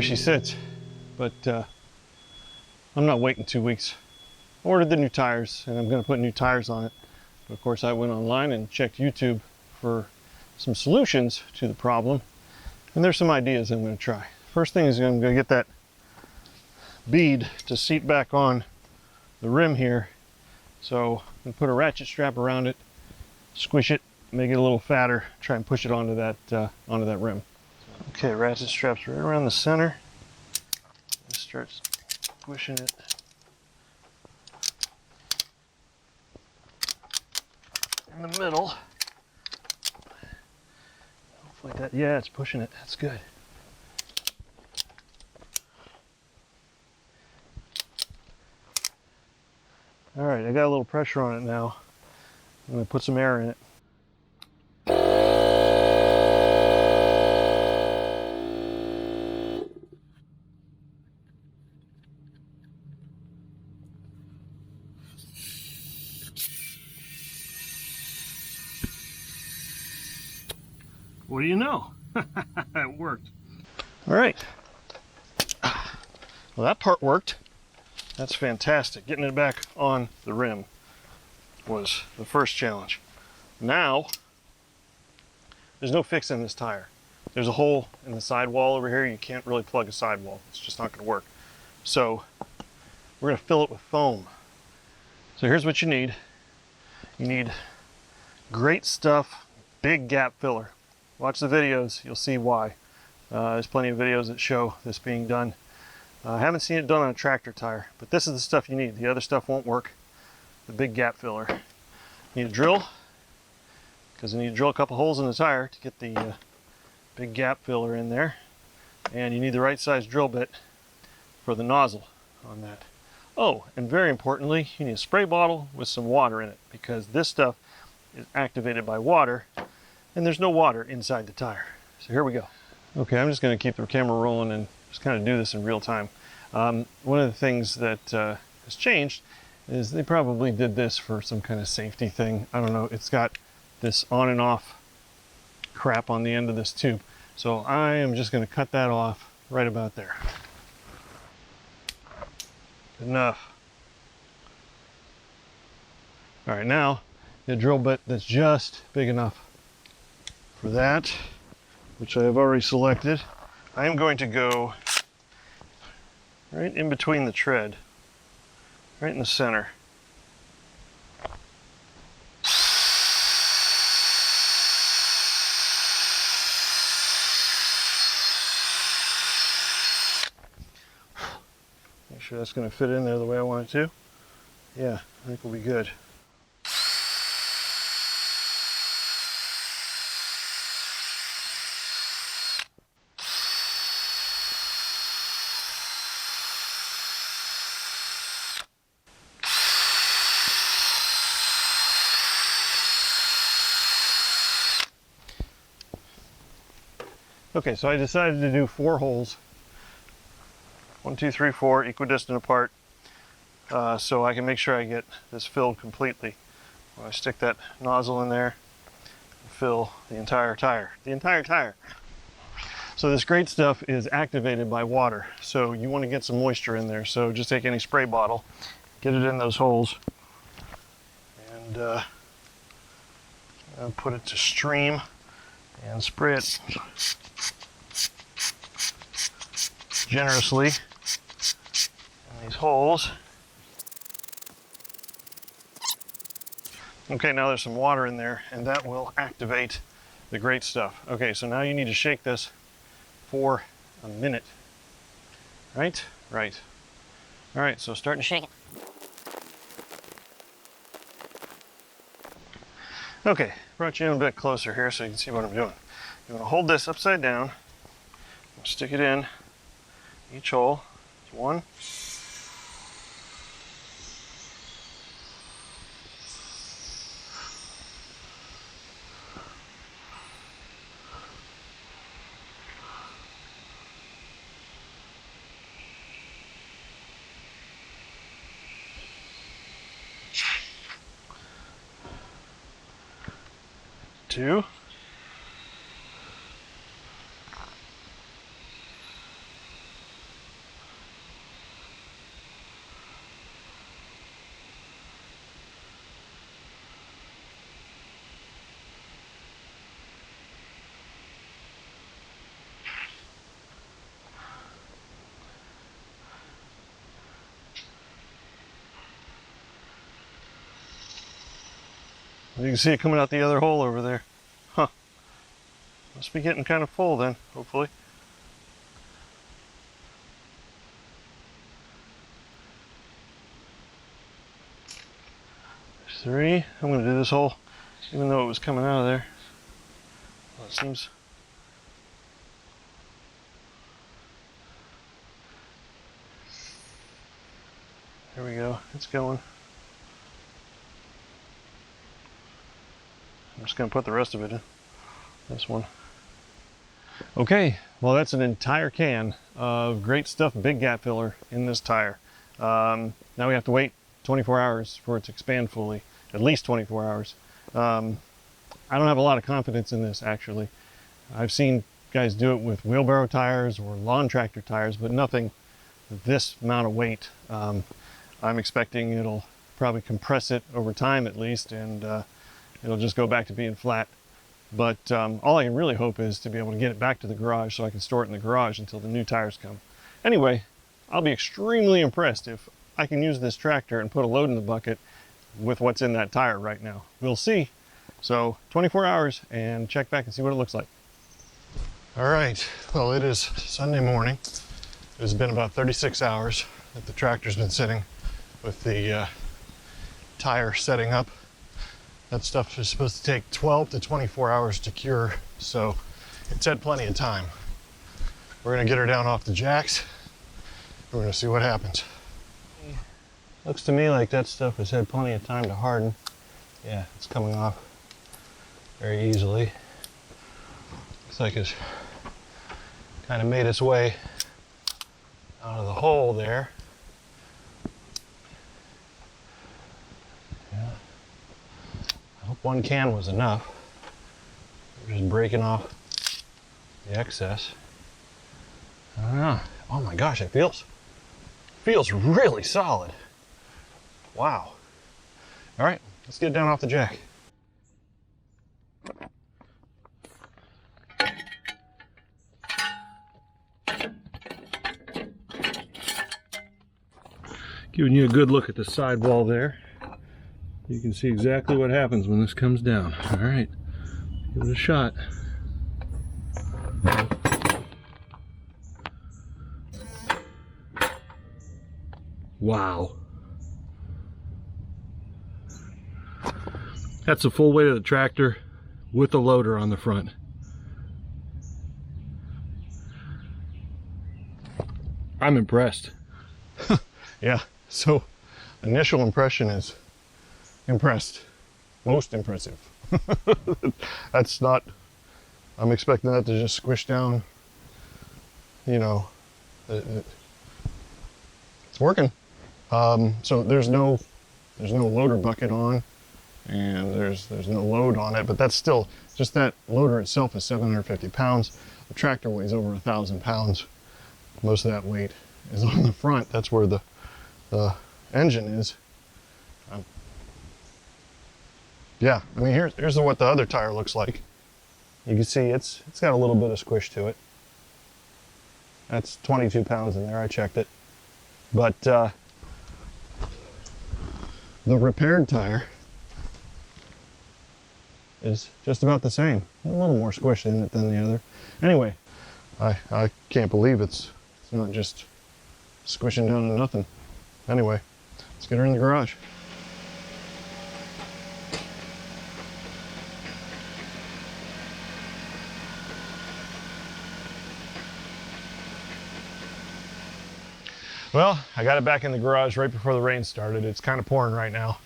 she sits, but I'm not waiting 2 weeks. I ordered the new tires and I'm going to put new tires on it. But of course I went online and checked YouTube for some solutions to the problem, and there's some ideas I'm going to try. First thing is I'm going to get that bead to seat back on the rim here. So I'm going to put a ratchet strap around it, squish it, make it a little fatter, try and push it onto that rim. Okay, ratchet strap's right around the center. Just start squishing it. In the middle. Hopefully that, yeah, it's pushing it. That's good. All right, I got a little pressure on it now. I'm going to put some air in it. What do you know? It worked. All right. Well, that part worked. That's fantastic. Getting it back on the rim was the first challenge. Now, there's no fixing this tire. There's a hole in the sidewall over here. You can't really plug a sidewall. It's just not going to work. So we're going to fill it with foam. So here's what you need. You need Great Stuff big gap filler. Watch the videos, you'll see why. There's plenty of videos that show this being done. I haven't seen it done on a tractor tire, but this is the stuff you need. The other stuff won't work. The big gap filler. You need a drill, because you need to drill a couple holes in the tire to get the big gap filler in there. And you need the right size drill bit for the nozzle on that. Oh, and very importantly, you need a spray bottle with some water in it, because this stuff is activated by water, and there's no water inside the tire. So here we go. Okay, I'm just going to keep the camera rolling and just kind of do this in real time. One of the things that has changed is they probably did this for some kind of safety thing. I don't know. It's got this on and off crap on the end of this tube. So I am just going to cut that off right about there. Good enough. All right, now the drill bit that's just big enough for that, which I have already selected. I am going to go right in between the tread, right in the center. Make sure that's going to fit in there the way I want it to. Yeah, I think we'll be good. Okay, so I decided to do 4 holes. 1, 2, 3, 4, equidistant apart, so I can make sure I get this filled completely. When I stick that nozzle in there, fill the entire tire. So this Great Stuff is activated by water, so you want to get some moisture in there. So just take any spray bottle, get it in those holes, and put it to stream and spray it generously in these holes. Okay, now there's some water in there, and that will activate the Great Stuff. Okay, so now you need to shake this for a minute. Right? Right. All right, so starting to shake it. Okay, brought you in a bit closer here so you can see what I'm doing. You want to hold this upside down, stick it in each hole. It's 1. 2. . You can see it coming out the other hole over there. Huh. Must be getting kind of full then, hopefully. There's 3. I'm going to do this hole even though it was coming out of there. Well, it seems... There we go. It's going. I'm just going to put the rest of it in this one. Okay, well that's an entire can of great stuff, big gap filler in this tire. Now we have to wait 24 hours for it to expand fully, at least 24 hours. I don't have a lot of confidence in this actually. I've seen guys do it with wheelbarrow tires or lawn tractor tires, but nothing this amount of weight. I'm expecting it'll probably compress it over time at least, and it'll just go back to being flat. But all I can really hope is to be able to get it back to the garage so I can store it in the garage until the new tires come. Anyway, I'll be extremely impressed if I can use this tractor and put a load in the bucket with what's in that tire right now. We'll see. So 24 hours and check back and see what it looks like. All right, well it is Sunday morning. It's been about 36 hours that the tractor's been sitting with the tire setting up. That stuff is supposed to take 12 to 24 hours to cure, so it's had plenty of time. We're gonna get her down off the jacks. We're gonna see what happens. Looks to me like that stuff has had plenty of time to harden. Yeah, it's coming off very easily. Looks like it's kind of made its way out of the hole there. Yeah. I hope 1 can was enough. We're just breaking off the excess. I don't know. Oh my gosh, it feels really solid. Wow. All right, let's get it down off the jack. Giving you a good look at the sidewall there. You can see exactly what happens when this comes down. All right, give it a shot. Wow. That's the full weight of the tractor with the loader on the front. I'm impressed. Yeah, so initial impression is impressed. Most impressive. That's not, I'm expecting that to just squish down, you know, it's working. So there's no loader bucket on, and there's no load on it, but that's still, just that loader itself is 750 pounds. The tractor weighs over 1,000 pounds. Most of that weight is on the front. That's where the engine is. Yeah, I mean, here's what the other tire looks like. You can see it's got a little bit of squish to it. That's 22 pounds in there, I checked it. But the repaired tire is just about the same. A little more squish in it than the other. Anyway, I can't believe it's not just squishing down to nothing. Anyway, let's get her in the garage. Well, I got it back in the garage right before the rain started. It's kind of pouring right now,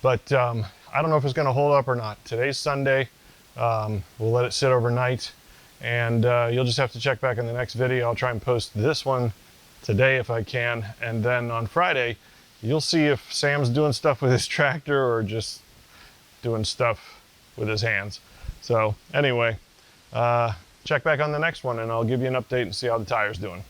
but I don't know if it's going to hold up or not. Today's Sunday. We'll let it sit overnight, and you'll just have to check back in the next video. I'll try and post this one today if I can, and then on Friday you'll see if Sam's doing stuff with his tractor or just doing stuff with his hands. So anyway, check back on the next one and I'll give you an update and see how the tire's doing.